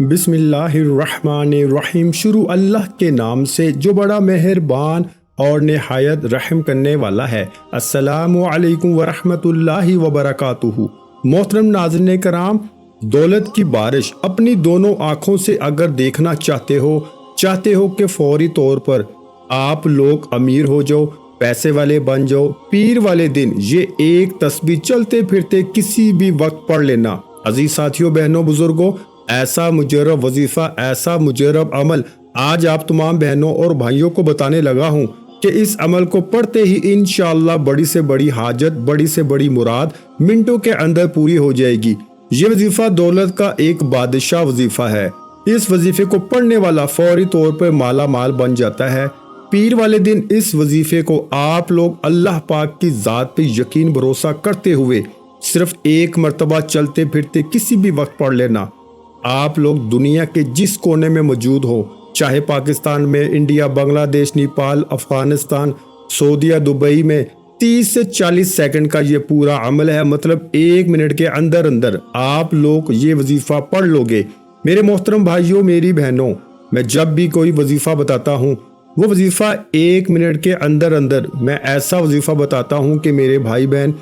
बिस्मिल्लाहिर्रहमानिर्रहीम। शुरू अल्लाह के नाम से जो बड़ा मेहरबान और निहायत रहम करने वाला है। अस्सलामु अलैकुम वरहमतुल्लाहि वबरकातुहू। मोहतरम नाज़रीन कराम, दौलत की बारिश अपनी दोनों आँखों से अगर देखना चाहते हो कि फौरी तौर पर आप लोग अमीर हो जाओ, पैसे वाले बन जाओ, पीर वाले दिन ये एक तस्बीह चलते फिरते किसी भी वक्त पढ़ लेना। अजीज साथियों, बहनों, बुजुर्गों, ऐसा मुजर्रब वजीफा, ऐसा मुजर्रब अमल आज आप तमाम बहनों और भाइयों को बताने लगा हूँ कि इस अमल को पढ़ते ही इंशाअल्लाह बड़ी से बड़ी हाजत, बड़ी से बड़ी मुराद मिनटों के अंदर पूरी हो जाएगी। ये वजीफा दौलत का एक बादशाह वजीफा है। इस वजीफे को पढ़ने वाला फौरी तौर पर माला माल बन जाता है। पीर वाले दिन इस वजीफे को आप लोग अल्लाह पाक की ज़ात पे यकीन भरोसा करते हुए सिर्फ एक मर्तबा चलते फिरते किसी भी वक्त पढ़ लेना। आप लोग दुनिया के जिस कोने में मौजूद हो, चाहे पाकिस्तान में, इंडिया, बांग्लादेश, नेपाल, अफगानिस्तान, सऊदीया, दुबई में, 30 से 40 सेकंड का ये पूरा अमल है। मतलब 1 मिनट के अंदर अंदर आप लोग ये वजीफा पढ़ लोगे। मेरे मोहतरम भाइयों, मेरी बहनों, मैं जब भी कोई वजीफा बताता हूँ वो वजीफा 1 मिनट के अंदर अंदर मैं ऐसा वजीफा बताता हूँ कि मेरे भाई बहन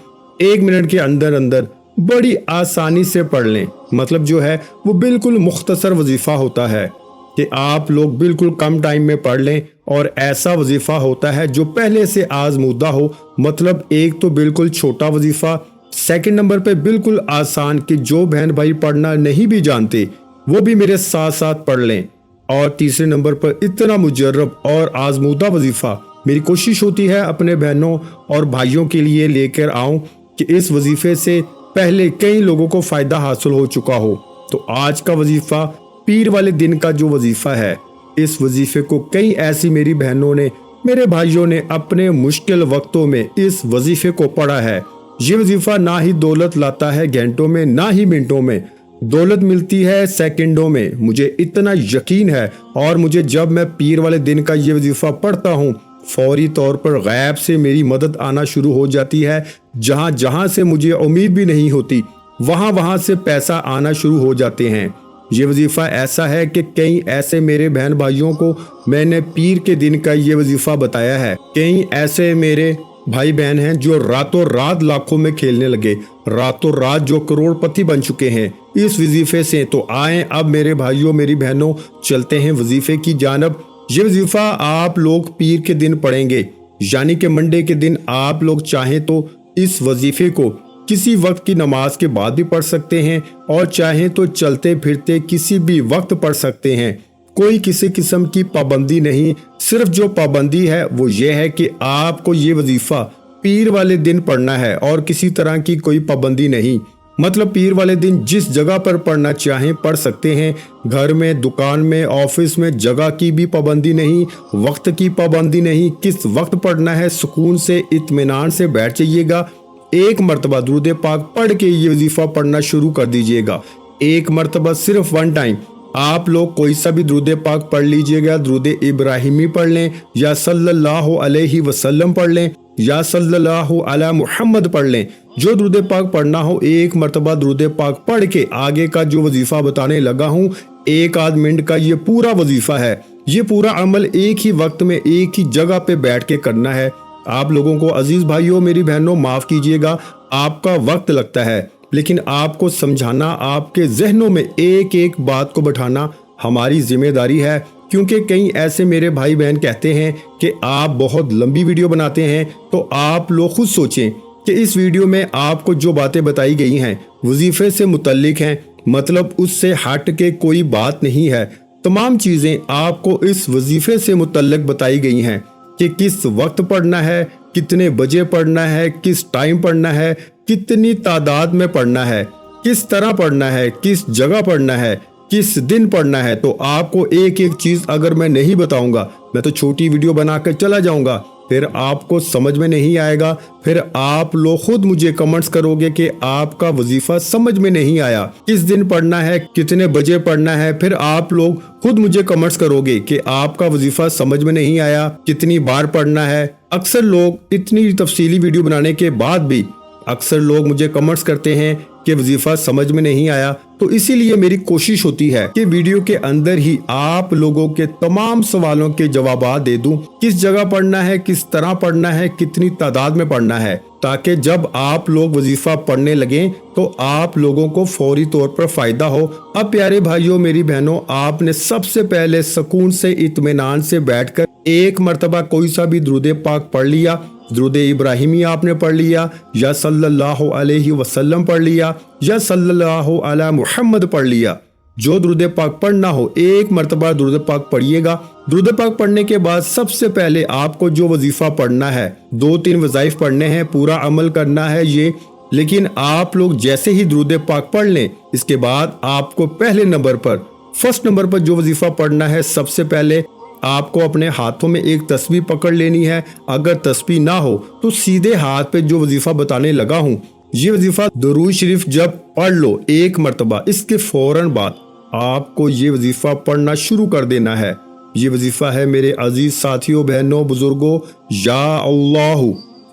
1 मिनट के अंदर अंदर बड़ी आसानी से पढ़ लें। मतलब जो है वो बिल्कुल मुख्तसर वजीफा होता है कि आप लोग बिल्कुल कम टाइम में पढ़ लें। और ऐसा वजीफा होता है जो पहले से आजमूदा हो। मतलब एक तो बिल्कुल छोटा वजीफा, सेकंड नंबर पे बिल्कुल आसान कि जो बहन भाई पढ़ना नहीं भी जानते वो भी मेरे साथ साथ पढ़ लें। और तीसरे नंबर पर इतना मुजर्रब और आजमूदा वजीफा मेरी कोशिश होती है अपने बहनों और भाइयों के लिए लेकर आऊं कि इस वजीफे से पहले कई लोगों को फायदा हासिल हो चुका हो। तो आज का वजीफा पीर वाले दिन का जो वजीफा है, इस वजीफे को कई ऐसी मेरी बहनों ने, मेरे भाइयों ने अपने मुश्किल वक्तों में इस वजीफे को पढ़ा है। ये वजीफा ना ही दौलत लाता है घंटों में, ना ही मिनटों में, दौलत मिलती है सेकंडों में। मुझे इतना यकीन है। और मुझे जब मैं पीर वाले दिन का ये वजीफा पढ़ता हूँ फौरी तौर पर गैब से मेरी मदद आना शुरू हो जाती है। जहाँ जहाँ से मुझे उम्मीद भी नहीं होती वहाँ से पैसा आना शुरू हो जाते हैं। ये वजीफा ऐसा है कि कई ऐसे मेरे बहन भाइयों को मैंने पीर के दिन का ये वजीफा बताया है। कई ऐसे मेरे भाई बहन हैं जो रातों रात लाखों में खेलने लगे, रातों रात जो करोड़पति बन चुके हैं इस वजीफे से। तो आए अब मेरे भाइयों, मेरी बहनों, चलते हैं वजीफे की जानब। ये वजीफा आप लोग पीर के दिन पढ़ेंगे, यानी कि मंडे के दिन। आप लोग चाहें तो इस वजीफे को किसी वक्त की नमाज के बाद भी पढ़ सकते हैं और चाहें तो चलते फिरते किसी भी वक्त पढ़ सकते हैं। कोई किसी किस्म की पाबंदी नहीं। सिर्फ जो पाबंदी है वो ये है कि आपको ये वजीफा पीर वाले दिन पढ़ना है और किसी तरह की कोई पाबंदी नहीं। मतलब पीर वाले दिन जिस जगह पर पढ़ना चाहें पढ़ सकते हैं। घर में, दुकान में, ऑफिस में, जगह की भी पाबंदी नहीं, वक्त की पाबंदी नहीं। किस वक्त पढ़ना है सुकून से, इत्मीनान से बैठ जाइएगा। एक मर्तबा दुरूद पाक पढ़ के ये वजीफा पढ़ना शुरू कर दीजिएगा। एक मर्तबा, सिर्फ वन टाइम आप लोग कोई सा भी दुरूद पाक पढ़ लीजिएगा। दुरूद इब्राहिमी पढ़ लें या सल्लल्लाहु अलैहि वसल्लम पढ़ लें या सल्लल्लाहु अला मुहम्मद पढ़ लें। जो दुरूद पाक पढ़ना हो एक मर्तबा दुरूद पाक पढ़ के आगे का जो वजीफा बताने लगा हूँ 1 मिनट का ये पूरा वजीफा है। ये पूरा अमल एक ही वक्त में एक ही जगह पे बैठ के करना है। आप लोगों को अजीज भाइयों, मेरी बहनों, माफ कीजिएगा, आपका वक्त लगता है, लेकिन आपको समझाना, आपके जहनों में एक एक बात को बैठाना हमारी जिम्मेदारी है। क्योंकि कई ऐसे मेरे भाई बहन कहते हैं कि आप बहुत लंबी वीडियो बनाते हैं। तो आप लोग खुद सोचें कि इस वीडियो में आपको जो बातें बताई गई हैं वजीफे से मुतल्लिक हैं। मतलब उससे हट के कोई बात नहीं है। तमाम चीज़ें आपको इस वजीफे से मुतल्लिक बताई गई हैं कि किस वक्त पढ़ना है, कितने बजे पढ़ना है, किस टाइम पढ़ना है, कितनी तादाद में पढ़ना है, किस तरह पढ़ना है, किस जगह पढ़ना है, किस दिन पढ़ना है। तो आपको एक एक चीज अगर मैं नहीं बताऊंगा, मैं तो छोटी वीडियो बनाकर चला जाऊंगा, फिर आपको समझ में नहीं आएगा। फिर आप लोग खुद मुझे कमेंट्स करोगे कि आपका वजीफा समझ में नहीं आया, किस दिन पढ़ना है, कितने बजे पढ़ना है। फिर आप लोग खुद मुझे कमेंट्स करोगे कि आपका वजीफा समझ में नहीं आया, कितनी बार पढ़ना है। अक्सर लोग इतनी तफसीली वीडियो बनाने के बाद भी अक्सर लोग मुझे कमेंट्स करते हैं کہ وظیفہ سمجھ میں نہیں آیا، تو اسی لیے میری کوشش ہوتی ہے کہ ویڈیو کے اندر ہی آپ لوگوں کے تمام سوالوں کے جوابات دے دوں، کس جگہ پڑھنا ہے، کس طرح پڑھنا ہے، کتنی تعداد میں پڑھنا ہے، تاکہ جب آپ لوگ وظیفہ پڑھنے لگیں تو آپ لوگوں کو فوری طور پر فائدہ ہو۔ اب پیارے بھائیوں، میری بہنوں، آپ نے سب سے پہلے سکون سے اطمینان سے بیٹھ کر ایک مرتبہ کوئی سا بھی درود پاک پڑھ لیا، درود ابراہیمی آپ نے پڑھ لیا، یا صلی اللہ علیہ وسلم پڑھ لیا، یا صلی اللہ علی محمد پڑھ لیا۔ جو درود پاک پڑھنا ہو ایک مرتبہ درود پاک پڑھیے گا۔ درود پاک پڑھنے کے بعد سب سے پہلے آپ کو جو وظیفہ پڑھنا ہے، 2-3 وظائف پڑھنے ہیں، پورا عمل کرنا ہے یہ، لیکن آپ لوگ جیسے ہی درود پاک پڑھ لیں، اس کے بعد آپ کو پہلے نمبر پر، فرسٹ نمبر پر جو وظیفہ پڑھنا ہے، سب سے پہلے آپ کو اپنے ہاتھوں میں ایک تسبیح پکڑ لینی ہے۔ اگر تسبیح نہ ہو تو سیدھے ہاتھ پہ جو وظیفہ بتانے لگا ہوں، یہ وظیفہ درود شریف جب پڑھ لو ایک مرتبہ، اس کے فوراً بعد آپ کو یہ وظیفہ پڑھنا شروع کر دینا ہے۔ یہ وظیفہ ہے میرے عزیز ساتھیوں، بہنوں، بزرگوں، یا اللہ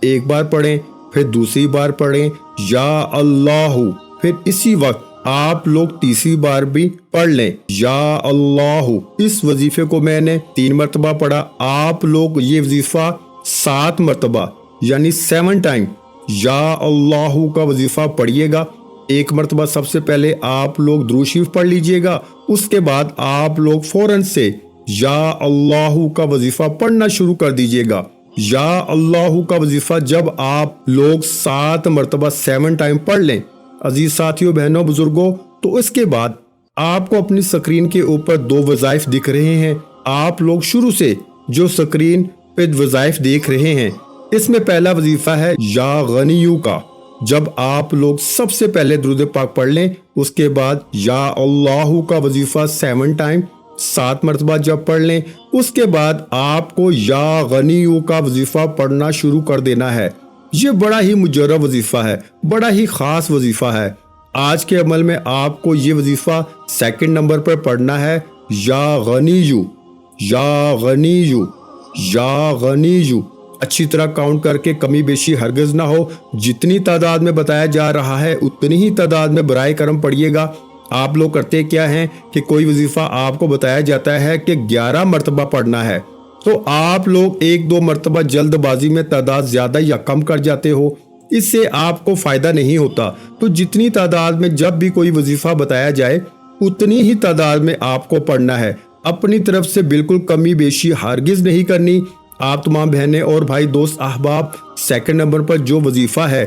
ایک بار پڑھیں، پھر دوسری بار پڑھیں یا اللہ، پھر اسی وقت آپ لوگ تیسری بار بھی پڑھ لیں یا اللہ۔ اس وظیفے کو میں نے 3 مرتبہ پڑھا، آپ لوگ یہ وظیفہ 7 مرتبہ یعنی 7 ٹائم یا اللہ کا وظیفہ پڑھیے گا۔ ایک مرتبہ سب سے پہلے آپ لوگ درود شریف پڑھ لیجئے گا، اس کے بعد آپ لوگ فوراً سے یا اللہ کا وظیفہ پڑھنا شروع کر دیجئے گا۔ یا اللہ کا وظیفہ جب آپ لوگ 7 مرتبہ 7 ٹائم پڑھ لیں عزیز ساتھیوں، بہنوں، بزرگوں، تو اس کے بعد آپ کو اپنی سکرین کے اوپر 2 وظائف دکھ رہے ہیں۔ آپ لوگ شروع سے جو سکرین پہ وظائف دیکھ رہے ہیں، اس میں پہلا وظیفہ ہے یا غنیو کا۔ جب آپ لوگ سب سے پہلے درود پاک پڑھ لیں، اس کے بعد یا اللہ کا وظیفہ 7 ٹائم 7 مرتبہ جب پڑھ لیں، اس کے بعد آپ کو یا غنیو کا وظیفہ پڑھنا شروع کر دینا ہے۔ یہ بڑا ہی مجرب وظیفہ ہے، بڑا ہی خاص وظیفہ ہے۔ آج کے عمل میں آپ کو یہ وظیفہ 2 نمبر پر پڑھنا ہے، یا غنیو، یا غنیو، یا غنیو۔ اچھی طرح کاؤنٹ کر کے، کمی بیشی ہرگز نہ ہو، جتنی تعداد میں بتایا جا رہا ہے اتنی ہی تعداد میں برائے کرم پڑھیے گا۔ آپ لوگ کرتے کیا ہیں کہ کوئی وظیفہ آپ کو بتایا جاتا ہے کہ 11 مرتبہ پڑھنا ہے، تو آپ لوگ 1-2 مرتبہ جلد بازی میں تعداد زیادہ یا کم کر جاتے ہو، اس سے آپ کو فائدہ نہیں ہوتا۔ تو جتنی تعداد میں جب بھی کوئی وظیفہ بتایا جائے اتنی ہی تعداد میں آپ کو پڑھنا ہے، اپنی طرف سے بالکل کمی بیشی ہرگز نہیں کرنی۔ آپ تمام بہنیں اور بھائی، دوست، احباب، 2 نمبر پر جو وظیفہ ہے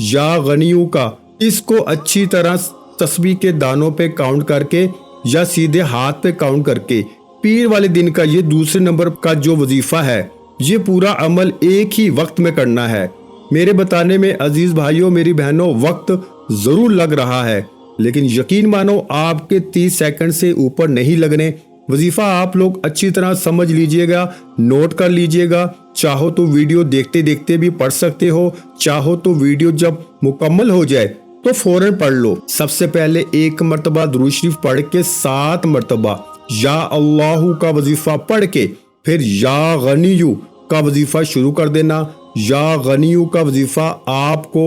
یا غنیو کا، اس کو اچھی طرح تسبیح کے دانوں پہ کاؤنٹ کر کے یا سیدھے ہاتھ پہ کاؤنٹ کر کے، پیر والے دن کا یہ دوسرے نمبر کا جو وظیفہ ہے، یہ پورا عمل ایک ہی وقت میں کرنا ہے۔ میرے بتانے میں عزیز بھائیوں، میری بہنوں، وقت ضرور لگ رہا ہے، لیکن یقین مانو آپ کے 30 سیکنڈ سے اوپر نہیں لگنے۔ وظیفہ آپ لوگ اچھی طرح سمجھ لیجئے گا، نوٹ کر لیجئے گا، چاہو تو ویڈیو دیکھتے دیکھتے بھی پڑھ سکتے ہو، چاہو تو ویڈیو جب مکمل ہو جائے تو فوراً پڑھ لو۔ سب سے پہلے 1 مرتبہ درود شریف پڑھ کے 7 مرتبہ یا اللہ کا وظیفہ پڑھ کے پھر یا غنیو کا وظیفہ شروع کر دینا۔ یا غنیو کا وظیفہ آپ کو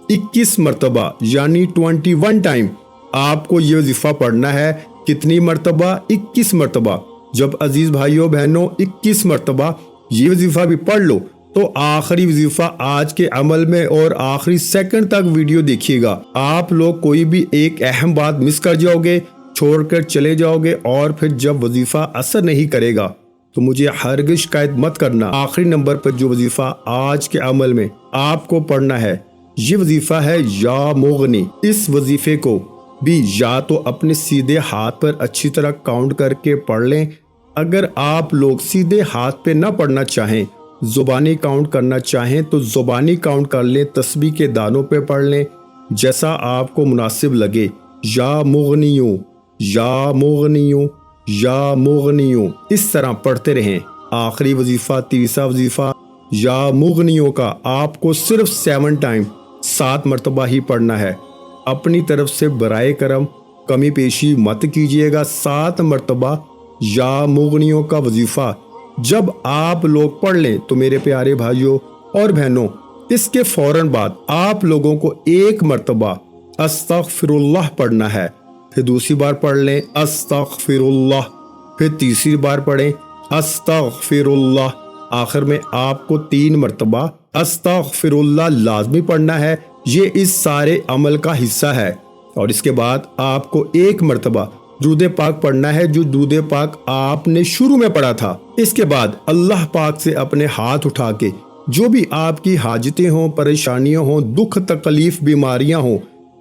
21 مرتبہ یعنی 21 ٹائم آپ کو یہ وظیفہ پڑھنا ہے۔ کتنی مرتبہ؟ 21 مرتبہ۔ جب عزیز بھائیوں بہنوں 21 مرتبہ یہ وظیفہ بھی پڑھ لو تو آخری وظیفہ آج کے عمل میں اور آخری سیکنڈ تک ویڈیو دیکھیے گا۔ آپ لوگ کوئی بھی ایک اہم بات مس کر جاؤ گے، چھوڑ کر چلے جاؤ گے، اور پھر جب وظیفہ اثر نہیں کرے گا تو مجھے ہرگز شکایت مت کرنا۔ آخری نمبر پر جو وظیفہ آج کے عمل میں آپ کو پڑھنا ہے، یہ وظیفہ ہے یا مغنی۔ اس وظیفے کو بھی یا تو اپنے سیدھے ہاتھ پر اچھی طرح کاؤنٹ کر کے پڑھ لیں، اگر آپ لوگ سیدھے ہاتھ پہ نہ پڑھنا چاہیں، زبانی کاؤنٹ کرنا چاہیں تو زبانی کاؤنٹ کر لیں، تسبیح کے دانوں پہ پڑھ لیں، جیسا آپ کو مناسب لگے۔ یا مغنیوں، یا مغنیوں، یا مغنیوں، اس طرح پڑھتے رہیں۔ آخری وظیفہ، تیسرا وظیفہ یا مغنیوں کا آپ کو صرف 7 ٹائم 7 مرتبہ ہی پڑھنا ہے۔ اپنی طرف سے برائے کرم کمی پیشی مت کیجیے گا۔ 7 مرتبہ یا مغنیوں کا وظیفہ جب آپ لوگ پڑھ لیں تو میرے پیارے بھائیوں اور بہنوں، اس کے فوراً بعد آپ لوگوں کو 1 مرتبہ अस्तगफिरुल्लाह पढ़ना है, फिर दूसरी बार पढ़ लें अस्तगफिरुल्लाह, फिर तीसरी बार पढ़ें अस्तगफिरुल्लाह, आखिर में आपको 3 मरतबा अस्तगफिरुल्लाह लाजमी पढ़ना है। ये इस सारे अमल का हिस्सा है। और इसके बाद आपको 1 मरतबा दुरूद पाक पढ़ना है, जो दुरूद पाक आपने शुरू में पढ़ा था। इसके बाद अल्लाह पाक से अपने हाथ उठा के जो भी आपकी हाजतें हों, परेशानियां हों, दुख तकलीफ बीमारियां हों,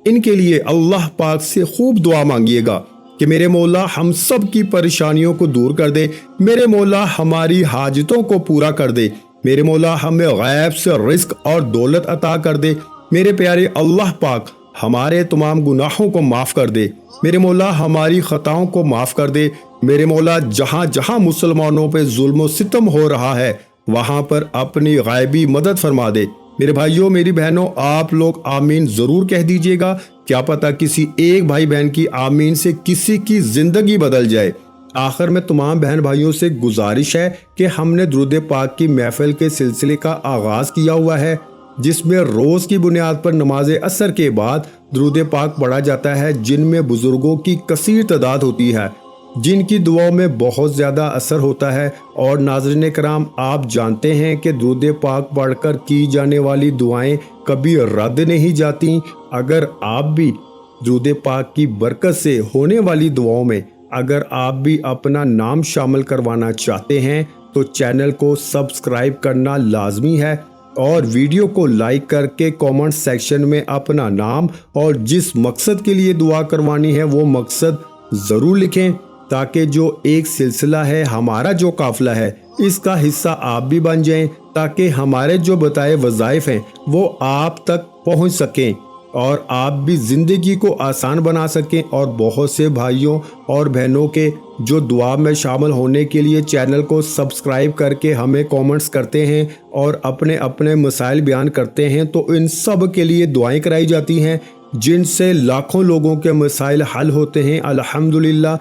इनके लिए अल्लाह पाक से खूब दुआ मांगिएगा कि मेरे मौला हम सब की परेशानियों को दूर कर दे, मेरे मौला हमारी हाजतों को पूरा कर दे, मेरे मौला हमें गैब से रिस्क और दौलत अता कर दे, मेरे प्यारे अल्लाह पाक हमारे तमाम गुनाहों को माफ़ कर दे, मेरे मौला हमारी ख़ताओं को माफ़ कर दे, मेरे मौला जहाँ जहाँ मुसलमानों पे जुल्म सितम हो रहा है वहाँ पर अपनी गायबी मदद फरमा दे। मेरे भाइयों मेरी बहनों, आप लोग आमीन ज़रूर कह दीजिएगा, क्या पता किसी एक भाई बहन की आमीन से किसी की ज़िंदगी बदल जाए। आखिर में तमाम बहन भाइयों से गुजारिश है कि हमने दुरूद पाक की महफिल के सिलसिले का आगाज़ किया हुआ है, जिसमें रोज़ की बुनियाद पर नमाज असर के बाद दुरूद पाक पढ़ा जाता है, जिनमें बुज़ुर्गों की कसीर तादाद होती है, जिनकी दुआओं में बहुत ज़्यादा असर होता है। और नाज़रीन कराम, आप जानते हैं कि दुरूद पाक पढ़कर की जाने वाली दुआएं कभी रद्द नहीं जाती। अगर आप भी दुरूद पाक की बरकत से होने वाली दुआओं में अगर आप भी अपना नाम शामिल करवाना चाहते हैं तो चैनल को सब्सक्राइब करना लाजमी है और वीडियो को लाइक करके कमेंट सेक्शन में अपना नाम और जिस मकसद के लिए दुआ करवानी है वो मकसद ज़रूर लिखें, ताकि जो एक सिलसिला है, हमारा जो काफिला है, इसका हिस्सा आप भी बन जाएं, ताकि हमारे जो बताए वज़ाइफ हैं वो आप तक पहुंच सकें और आप भी ज़िंदगी को आसान बना सकें। और बहुत से भाइयों और बहनों के जो दुआ में शामिल होने के लिए चैनल को सब्सक्राइब करके हमें कमेंट्स करते हैं और अपने अपने मसाइल बयान करते हैं, तो इन सब के लिए दुआएं कराई जाती हैं, जिनसे लाखों लोगों के मसाइल हल होते हैं अल्हम्दुलिल्लाह।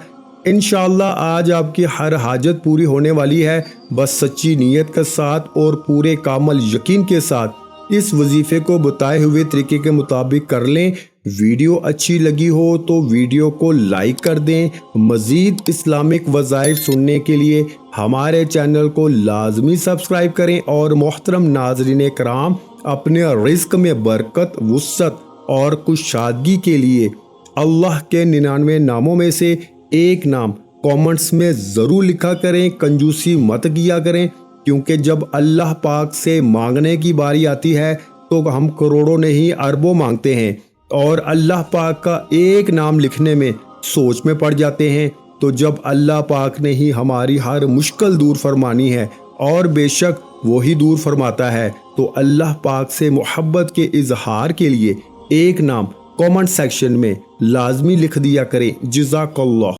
इंशाअल्लाह आज आपकी हर हाजत पूरी होने वाली है। बस सच्ची नीयत के साथ और पूरे कामल यकीन के साथ इस वजीफे को बताए हुए तरीके के मुताबिक कर लें। वीडियो अच्छी लगी हो तो वीडियो को लाइक कर दें। मज़ीद इस्लामिक वज़ाइफ सुनने के लिए हमारे चैनल को लाजमी सब्सक्राइब करें। और मोहतरम नाज़रीन कराम, अपने रिस्क में बरकत, वुसअत और कुशादगी के लिए अल्लाह के 99 नामों में से एक नाम कमेंट्स में ज़रूर लिखा करें। कंजूसी मत किया करें, क्योंकि जब अल्लाह पाक से मांगने की बारी आती है तो हम करोड़ों नहीं अरबों मांगते हैं और अल्लाह पाक का एक नाम लिखने में सोच में पड़ जाते हैं। तो जब अल्लाह पाक ने ही हमारी हर मुश्किल दूर फरमानी है और बेशक वही दूर फरमाता है, तो अल्लाह पाक से मोहब्बत के इजहार के लिए एक नाम कमेंट सेक्शन में लाजमी लिख दिया करें। जज़ाकल्लाह।